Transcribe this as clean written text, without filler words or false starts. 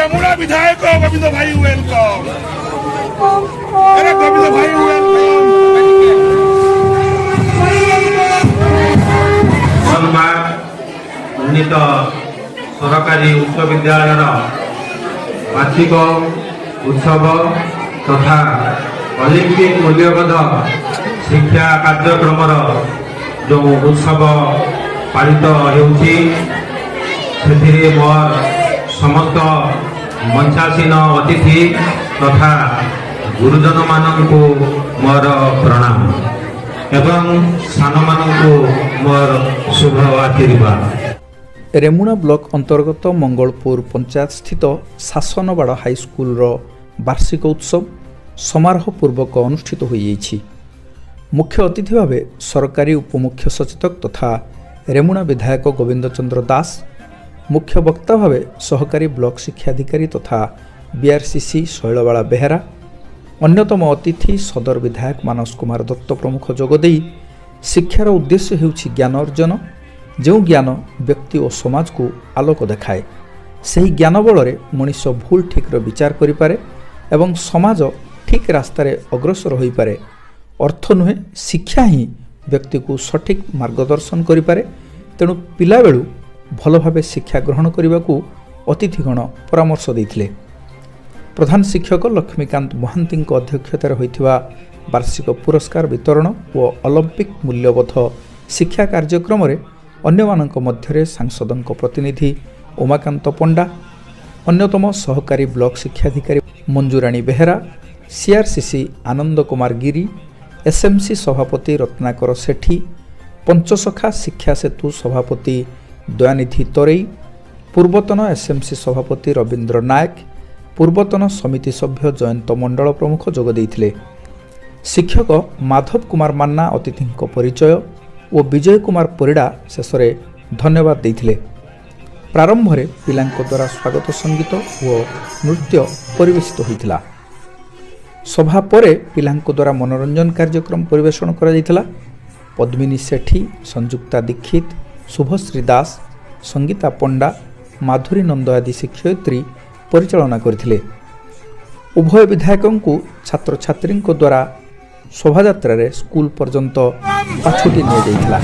रेमुणा विधायक गोविंद भाई वेलकम। अरे गोविंद भाई वेलकम। उन्नीत सरकारी उच्च विद्यालय वार्षिक उत्सव तथा ओलंपिक मूल्यबोध शिक्षा कार्यक्रम जो उत्सव पालित होउछि सेथिरे मोर समस्त मंचासीन अतिथि तथा गुरुजन माननकु मोर प्रणाम एवं सान माननकु मोर शुभ आशीर्वाद। रेमुणा ब्लॉक अंतर्गत मंगलपुर पंचायत स्थित शासनवाड़ हाईस्कूल वार्षिक उत्सव समारोह पूर्वक अनुष्ठित हो जाइछि। मुख्य अतिथि भाव सरकारी उपमुख्य सचेतक तथा रेमुणा विधायक गोविंद चंद्र दास, मुख्य वक्ता भाव सहकारी ब्लॉक शिक्षाधिकारी तथा बीआरसीसी शैलबाला बेहेरा, अन्यतम अतिथि सदर विधायक मानस कुमार दत्त प्रमुख जोगदे शिक्षार उद्देश्य हेउछि ज्ञान अर्जन। जो ज्ञान व्यक्ति और समाज को आलोक देखाए सही ज्ञान बल मनीष भूल ठीक विचार करिपारे एवं समाज ठीक रास्तार अग्रसर हो पारे। अर्थ नुहे शिक्षा ही व्यक्ति को सठिक मार्गदर्शन करिपारे। तेणु पिला बेलू भल भाव शिक्षा ग्रहण करने को अतिथिगण परामर्श देते। प्रधान शिक्षक लक्ष्मीकांत महांती अध्यक्षतार होइथिबा वार्षिक पुरस्कार वितरण और ओलंपिक मूल्यबोध शिक्षा कार्यक्रम अन्यमानक मध्यरे सांसदों प्रतिनिधि उमाकांत पंडा, अन्यतम सहकारी block शिक्षाधिकारी मंजूराणी Behera, CRCC Anand Kumar Giri, SMC सभापति रत्नाकर सेठी, पंचसखा शिक्षा सेतु सभापति दयानिधि तोरई, पूर्वतन एसएमसी सभापति रवींद्र नायक, पूर्वतन समिति सभ्य जयंत मंडल प्रमुख जोग देइथिले। शिक्षक माधव कुमार मान्ना अतिथि परिचय और विजय कुमार परिड़ा शेष धन्यवाद देते। प्रारंभ में पिलांक द्वारा स्वागत संगीत और नृत्य परिवेशित होता। सभा परे पिलांक द्वारा मनोरंजन कार्यक्रम परिवेषण करा जायतिला। पद्मिनी सेठी, संजुक्ता दीक्षित, शुभश्री दास, संगीता पंडा, माधुरी नंद आदि शिक्षयित्री परिचालना करथिले। उभय विधायकों को छात्र छात्री द्वारा शोभायात्रा रे स्कूल पर्यंत पाछुटी निया जायतिला।